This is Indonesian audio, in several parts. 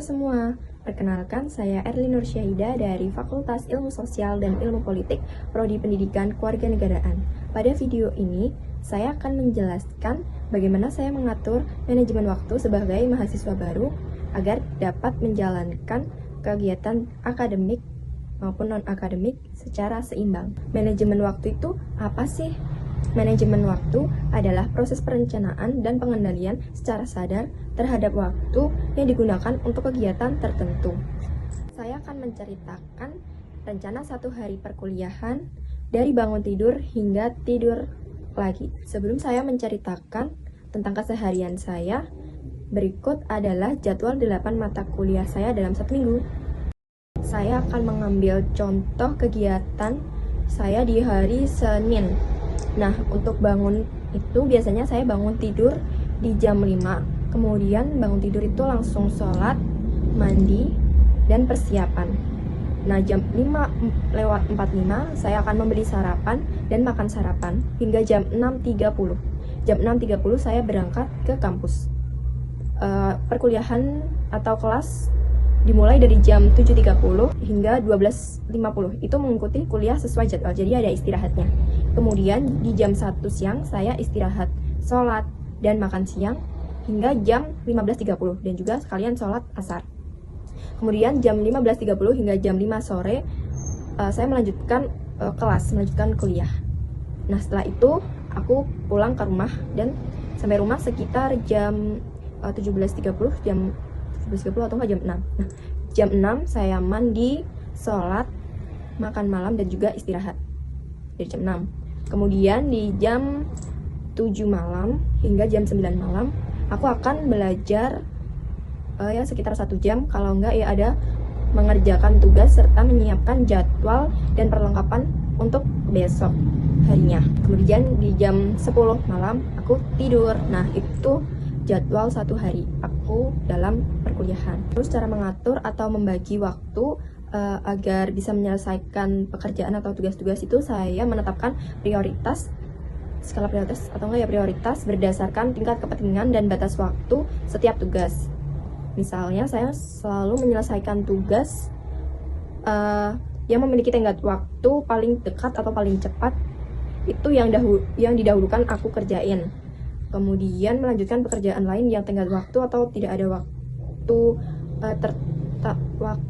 semua, perkenalkan saya Erlin Nursyahida dari Fakultas Ilmu Sosial dan Ilmu Politik, Prodi Pendidikan Kewarganegaraan. Pada video ini, saya akan menjelaskan bagaimana saya mengatur manajemen waktu sebagai mahasiswa baru agar dapat menjalankan kegiatan akademik maupun non-akademik secara seimbang. Manajemen waktu itu apa sih? Manajemen waktu adalah proses perencanaan dan pengendalian secara sadar terhadap waktu yang digunakan untuk kegiatan tertentu. Saya akan menceritakan rencana satu hari perkuliahan dari bangun tidur hingga tidur lagi. Sebelum saya menceritakan tentang keseharian saya, berikut adalah jadwal 8 mata kuliah saya dalam 1 minggu. Saya akan mengambil contoh kegiatan saya di hari Senin. Nah, untuk bangun itu biasanya saya bangun tidur di jam 5. Kemudian bangun tidur itu langsung sholat, mandi, dan persiapan. Nah, jam 5:45 saya akan membeli sarapan dan makan sarapan hingga jam 6.30. Jam 6.30 saya berangkat ke kampus. Perkuliahan atau kelas dimulai dari jam 7.30 hingga 12.50. Itu mengikuti kuliah sesuai jadwal, jadi ada istirahatnya. Kemudian di jam 1 siang saya istirahat, sholat, dan makan siang hingga jam 15.30 dan juga sekalian sholat asar. Kemudian jam 15.30 hingga jam 5 sore saya melanjutkan melanjutkan kuliah. Nah, setelah itu aku pulang ke rumah dan sampai rumah sekitar jam 17.30 atau enggak jam 6. Nah, jam 6 saya mandi, sholat, makan malam dan juga istirahat dari jam 6. Kemudian di jam 7 malam hingga jam 9 malam aku akan belajar ya sekitar 1 jam, kalau enggak ya ada mengerjakan tugas serta menyiapkan jadwal dan perlengkapan untuk besok harinya. Kemudian di jam 10 malam aku tidur. Nah, itu jadwal 1 hari aku dalam perkuliahan. Terus cara mengatur atau membagi waktu agar bisa menyelesaikan pekerjaan atau tugas-tugas itu, saya menetapkan skala prioritas atau enggak ya prioritas berdasarkan tingkat kepentingan dan batas waktu setiap tugas. Misalnya saya selalu menyelesaikan tugas yang memiliki tenggat waktu paling dekat atau paling cepat, itu yang didahulukan aku kerjain. Kemudian melanjutkan pekerjaan lain yang tenggat waktu atau tidak ada waktu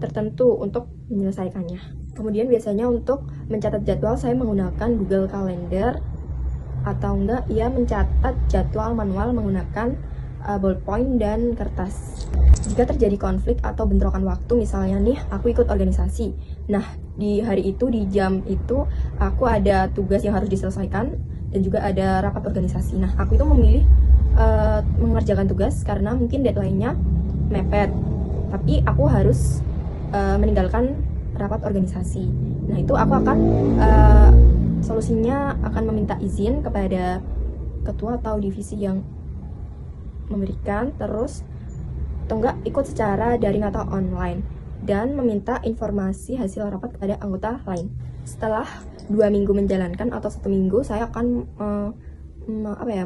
tertentu untuk menyelesaikannya. Kemudian biasanya untuk mencatat jadwal saya menggunakan Google Calendar atau enggak ya mencatat jadwal manual menggunakan ballpoint dan kertas. Jika terjadi konflik atau bentrokan waktu, misalnya nih aku ikut organisasi. Nah, di hari itu, di jam itu aku ada tugas yang harus diselesaikan dan juga ada rapat organisasi. Nah, aku itu memilih mengerjakan tugas karena mungkin deadline-nya mepet, tapi aku harus meninggalkan rapat organisasi. Nah, itu aku akan solusinya akan meminta izin kepada ketua atau divisi yang memberikan, terus atau enggak ikut secara daring atau online dan meminta informasi hasil rapat kepada anggota lain. Setelah 2 minggu menjalankan atau 1 minggu, saya akan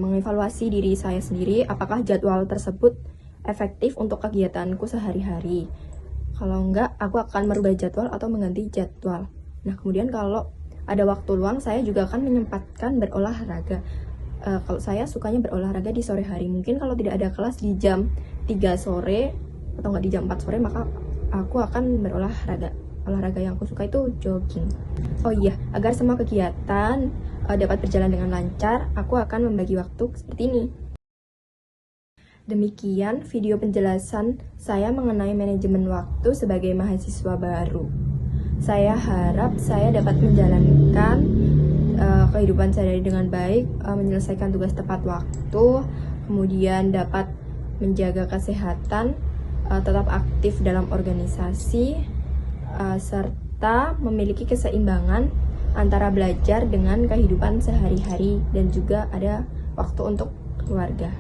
mengevaluasi diri saya sendiri apakah jadwal tersebut efektif untuk kegiatanku sehari-hari. Kalau enggak, aku akan merubah jadwal atau mengganti jadwal. Nah, kemudian kalau ada waktu luang, saya juga akan menyempatkan berolahraga. Kalau saya sukanya berolahraga di sore hari, mungkin kalau tidak ada kelas di jam 3 sore atau enggak di jam 4 sore, maka aku akan berolahraga. Olahraga yang aku suka itu jogging. Oh iya, agar semua kegiatan dapat berjalan dengan lancar, aku akan membagi waktu seperti ini. Demikian video penjelasan saya mengenai manajemen waktu sebagai mahasiswa baru. Saya harap saya dapat menjalankan kehidupan saya dengan baik, menyelesaikan tugas tepat waktu, kemudian dapat menjaga kesehatan, tetap aktif dalam organisasi, serta memiliki keseimbangan antara belajar dengan kehidupan sehari-hari dan juga ada waktu untuk keluarga.